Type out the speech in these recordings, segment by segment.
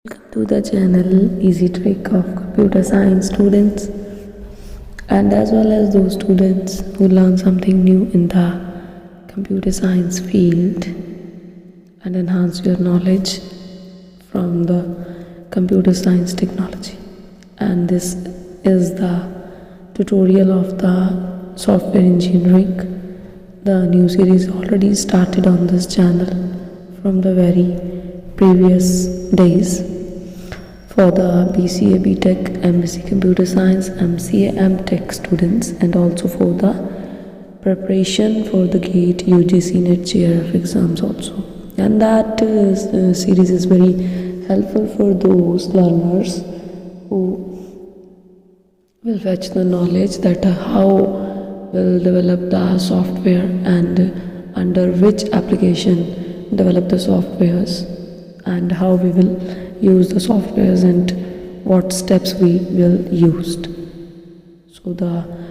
Welcome to the channel Easy Trick of Computer Science students, and as well as those students who learn something new in the computer science field and enhance your knowledge from the computer science technology. And this is the tutorial of the software engineering. The new series already started on this channel from the very previous days for the BCA, BTech, MSc Computer Science, MCA, MTech students, and also for the preparation for the GATE, UGC, NET, JRF exams also. And that series is very helpful for those learners who will fetch the knowledge that how will develop the software and under which application develop the softwares and how we will use the softwares and what steps we will use. So the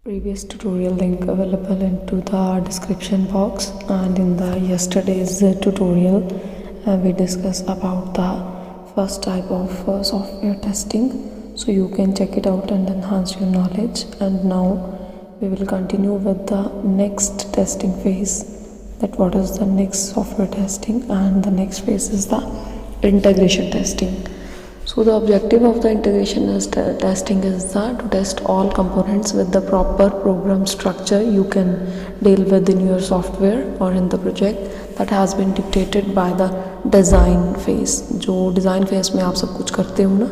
previous tutorial link available into the description box, and in the yesterday's tutorial we discussed about the first type of software testing, so you can check it out and enhance your knowledge. And now we will continue with the next testing phase, that what is the next software testing, and the next phase is the integration testing. So the objective of the integration testing is to test all components with the proper program structure you can deal with in your software or in the project that has been dictated by the design phase. जो design phase में आप सब कुछ करते हो ना,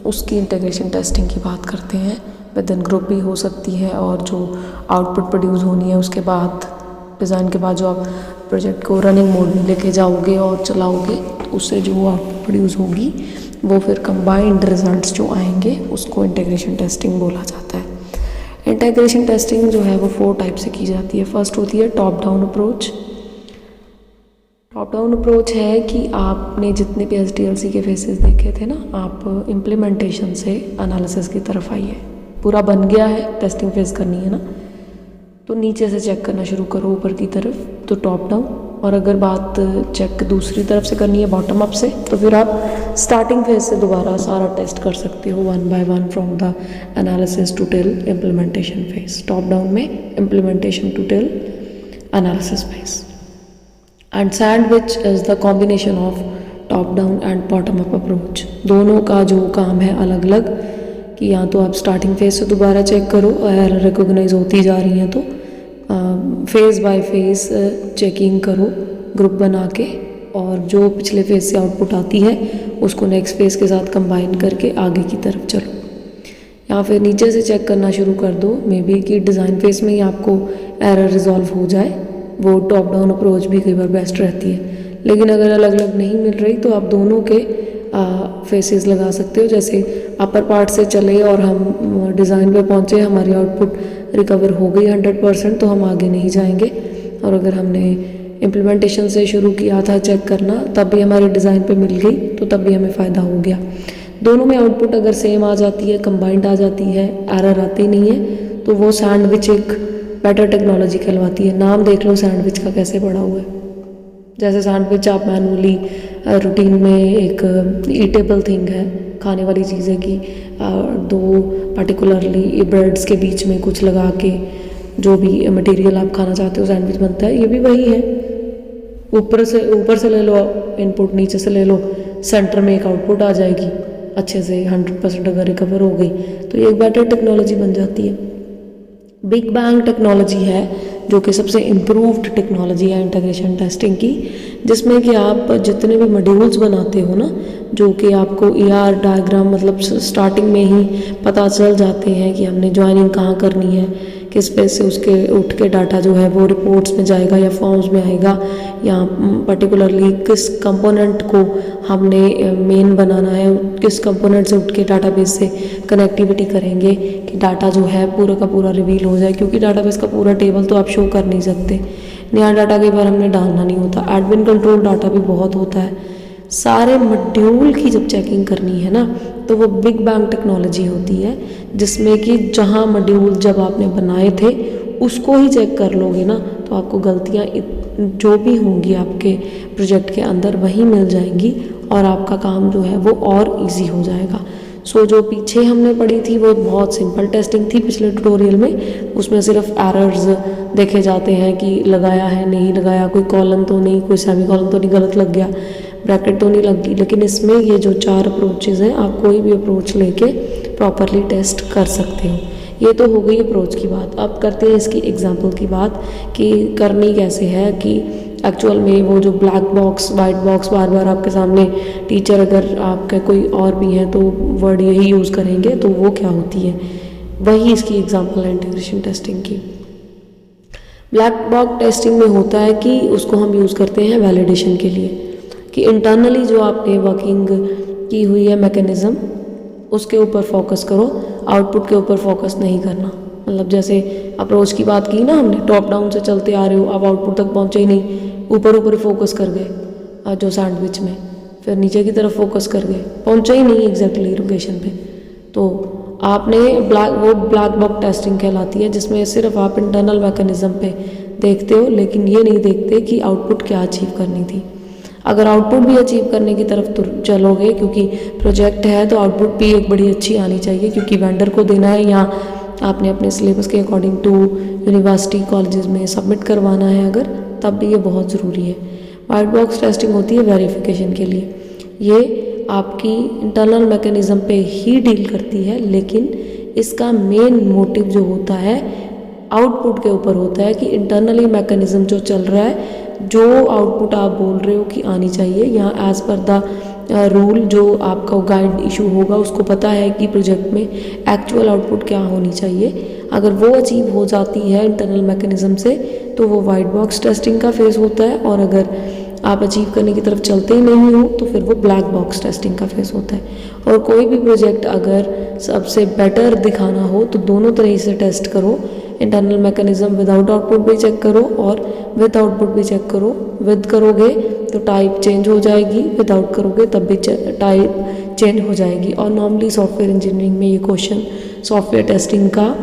उसकी integration testing की बात करते हैं. विद इन ग्रुप भी हो सकती है, और जो आउटपुट प्रोड्यूस होनी है उसके बाद डिज़ाइन के बाद जो आप प्रोजेक्ट को रनिंग मोड में लेके जाओगे और चलाओगे, उससे जो आउटपुट प्रोड्यूस होगी वो फिर कंबाइंड रिजल्ट्स जो आएंगे उसको इंटीग्रेशन टेस्टिंग बोला जाता है. इंटीग्रेशन टेस्टिंग जो है वो 4 टाइप से की जाती है. फर्स्ट होती है top down approach. Top down approach है कि आपने जितने भी SDLC के फेसेस देखे थे ना, आप इम्प्लीमेंटेशन से एनालिसिस की तरफ आइए. पूरा बन गया है, टेस्टिंग फेस करनी है ना, तो नीचे से चेक करना शुरू करो ऊपर की तरफ, तो टॉप डाउन. और अगर बात चेक दूसरी तरफ से करनी है बॉटम अप से, तो फिर आप स्टार्टिंग फेज से दोबारा सारा टेस्ट कर सकते हो 1 by 1 from the analysis to till implementation phase. Top down में implementation to till analysis phase. And sandwich is the combination of top down and bottom up approach. दोनों का जो काम है अलग अलग, कि या तो आप स्टार्टिंग फेज से दोबारा चेक करो, एरर रिकॉग्नाइज होती जा रही हैं तो फेज़ बाय फेज़ चेकिंग करो ग्रुप बना के, और जो पिछले फेज़ से आउटपुट आती है उसको नेक्स्ट फेज़ के साथ कंबाइन करके आगे की तरफ चलो. या फिर नीचे से चेक करना शुरू कर दो, मे बी कि डिज़ाइन फेज़ में ही आपको एरर रिजॉल्व हो जाए. वो टॉप डाउन अप्रोच भी कई बार बेस्ट रहती है. लेकिन अगर अलग अलग नहीं मिल रही तो आप दोनों के फेसेस लगा सकते हो. जैसे अपर पार्ट से चले और हम डिज़ाइन पे पहुँचे, हमारी आउटपुट रिकवर हो गई 100%, तो हम आगे नहीं जाएंगे. और अगर हमने इम्प्लीमेंटेशन से शुरू किया था चेक करना, तब भी हमारी डिज़ाइन पे मिल गई, तो तब भी हमें फ़ायदा हो गया. दोनों में आउटपुट अगर सेम आ जाती है, कंबाइंड आ जाती है, एरर आती नहीं है, तो वो सैंडविच एक बेटर टेक्नोलॉजी कहलवाती है. नाम देख लो सैंडविच का कैसे पड़ा हुआ है. जैसे सैंडविच आप मैनुअली रूटीन में एक ईटेबल थिंग है, खाने वाली चीज़ें की दो पर्टिकुलरली ब्रेड्स के बीच में कुछ लगा के जो भी मटेरियल आप खाना चाहते हो सैंडविच बनता है. ये भी वही है. ऊपर से ले लो इनपुट, नीचे से ले लो, सेंटर में एक आउटपुट आ जाएगी अच्छे से. 100% अगर रिकवर हो गई तो ये एक बेटर टेक्नोलॉजी बन जाती है. बिग बैंग टेक्नोलॉजी है जो कि सबसे इम्प्रूव्ड टेक्नोलॉजी है इंटीग्रेशन टेस्टिंग की, जिसमें कि आप जितने भी मॉड्यूल्स बनाते हो ना, जो कि आपको ER डायग्राम मतलब स्टार्टिंग में ही पता चल जाते हैं कि हमने ज्वाइनिंग कहाँ करनी है, किस पे से उसके उठ के डाटा जो है वो रिपोर्ट्स में जाएगा या फॉर्म्स में आएगा, या पर्टिकुलरली किस कंपोनेंट को हमने मेन बनाना है, किस कंपोनेंट से उठ के डाटाबेस से कनेक्टिविटी करेंगे कि डाटा जो है पूरा का पूरा रिवील हो जाए. क्योंकि डाटाबेस का पूरा टेबल तो आप शो कर नहीं सकते, नया डाटा कई बार हमने डालना नहीं होता. एडमिन कंट्रोल डाटा भी बहुत होता है. सारे मॉड्यूल की जब चेकिंग करनी है ना, तो वो बिग बैंग टेक्नोलॉजी होती है, जिसमें कि जहाँ मॉड्यूल जब आपने बनाए थे उसको ही चेक कर लोगे ना, तो आपको गलतियाँ जो भी होंगी आपके प्रोजेक्ट के अंदर वही मिल जाएंगी और आपका काम जो है वो और इजी हो जाएगा। सो जो पीछे हमने पढ़ी थी वो बहुत सिंपल टेस्टिंग थी पिछले ट्यूटोरियल में, उसमें सिर्फ एरर्स देखे जाते हैं कि लगाया है नहीं लगाया, कोई कॉलन तो नहीं, कोई सेमी कॉलन तो नहीं गलत लग गया, ब्रैकेट तो नहीं लगी। लेकिन इसमें ये जो 4 अप्रोचेज़ हैं, आप कोई भी अप्रोच लेके प्रॉपरली टेस्ट कर सकते हो। ये तो हो गई अप्रोच की बात। अब करते हैं इसकी एग्जाम्पल की बात कि करनी कैसे है, कि एक्चुअल में वो जो ब्लैक बॉक्स वाइट बॉक्स बार बार आपके सामने टीचर अगर आपके कोई और भी हैं तो वर्ड यही यूज़ करेंगे, तो वो क्या होती है, वही इसकी एग्जाम्पल है इंटीग्रेशन टेस्टिंग की। ब्लैक बॉक्स टेस्टिंग में होता है कि उसको हम यूज़ करते हैं वैलिडेशन के लिए, कि इंटरनली जो आपने वर्किंग की हुई है मैकेनिज़्म उसके ऊपर फोकस करो, आउटपुट के ऊपर फोकस नहीं करना। मतलब जैसे अप्रोच की बात की ना हमने, टॉप डाउन से चलते आ रहे हो, अब आउटपुट तक पहुँचे ही नहीं, ऊपर ऊपर फोकस कर गए जो सैंडविच में, फिर नीचे की तरफ फोकस कर गए, पहुँचे ही नहीं एग्जैक्टली लोकेशन पे, तो आपने ब्लैक बॉक्स टेस्टिंग कहलाती है, जिसमें सिर्फ आप इंटरनल मैकेनिज़्म पे देखते हो, लेकिन ये नहीं देखते कि आउटपुट क्या अचीव करनी थी। अगर आउटपुट भी अचीव करने की तरफ तो चलोगे, क्योंकि प्रोजेक्ट है तो आउटपुट भी एक बड़ी अच्छी आनी चाहिए, क्योंकि वेंडर को देना है या आपने अपने सिलेबस के अकॉर्डिंग टू यूनिवर्सिटी कॉलेजेस में सबमिट करवाना है अगर, तब भी ये बहुत ज़रूरी है। वाइट बॉक्स टेस्टिंग होती है वेरिफिकेशन के लिए, ये आपकी इंटरनल मैकेनिज़्म पे ही डील करती है, लेकिन इसका मेन मोटिव जो होता है आउटपुट के ऊपर होता है, कि इंटरनली मैकेनिज़्म जो चल रहा है, जो आउटपुट आप बोल रहे हो कि आनी चाहिए, यहाँ एज़ पर द रूल जो आपका गाइड इशू होगा उसको पता है कि प्रोजेक्ट में एक्चुअल आउटपुट क्या होनी चाहिए। अगर वो अचीव हो जाती है इंटरनल मैकेनिज़्म से तो वो वाइट बॉक्स टेस्टिंग का फेज़ होता है, और अगर आप अचीव करने की तरफ चलते ही नहीं हो तो फिर वो ब्लैक बॉक्स टेस्टिंग का फेज़ होता है। और कोई भी प्रोजेक्ट अगर सबसे बेटर दिखाना हो तो दोनों तरह से टेस्ट करो, इंटरनल मैकेनिज़्म विदाउट आउटपुट भी चेक करो और विद आउटपुट भी चेक करो। विद करोगे तो टाइप चेंज हो जाएगी, विदाउट करोगे तब भी टाइप चेंज हो जाएगी। और नॉर्मली सॉफ्टवेयर इंजीनियरिंग में ये क्वेश्चन सॉफ्टवेयर टेस्टिंग का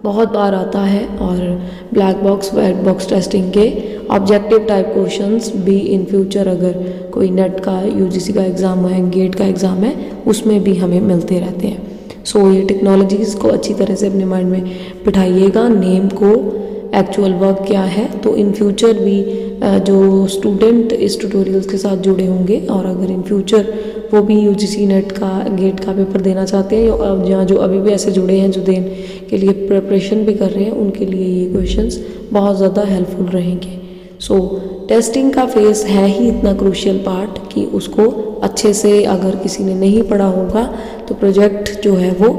बहुत बार आता है, और black box white box testing के ऑब्जेक्टिव टाइप क्वेश्चंस भी इन फ्यूचर अगर कोई नेट का यूजीसी का एग्ज़ाम है, गेट का एग्ज़ाम है, उसमें भी हमें मिलते रहते हैं। सो ये टेक्नोलॉजीज़ को अच्छी तरह से अपने माइंड में बिठाइएगा, नेम को, एक्चुअल वर्क क्या है, तो इन फ्यूचर भी जो स्टूडेंट इस ट्यूटोरियल्स के साथ जुड़े होंगे और अगर इन फ्यूचर वो भी यूजीसी नेट का गेट का पेपर देना चाहते हैं, या जो अभी भी ऐसे जुड़े हैं जो देने के लिए प्रिपरेशन भी कर रहे हैं, उनके लिए ये क्वेश्चंस बहुत ज़्यादा हेल्पफुल रहेंगे। सो टेस्टिंग का फेज़ है ही इतना क्रूशियल पार्ट कि उसको अच्छे से अगर किसी ने नहीं पढ़ा होगा तो प्रोजेक्ट जो है वो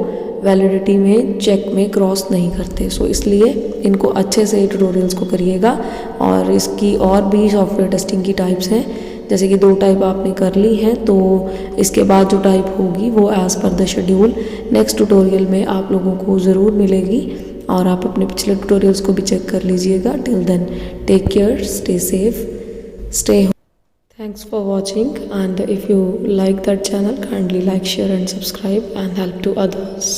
वैलिडिटी में चेक में क्रॉस नहीं करते। सो इसलिए इनको अच्छे से ट्यूटोरियल्स को करिएगा। और इसकी और भी सॉफ्टवेयर टेस्टिंग की टाइप्स हैं, जैसे कि 2 टाइप आपने कर ली हैं, तो इसके बाद जो टाइप होगी वो as per the schedule next tutorial में आप लोगों को ज़रूर मिलेगी, और आप अपने पिछले ट्यूटोरियल्स को भी चेक कर लीजिएगा। Till then take care, stay safe, stay home. Thanks for watching, and if you like that channel, kindly like, share and subscribe and help to others.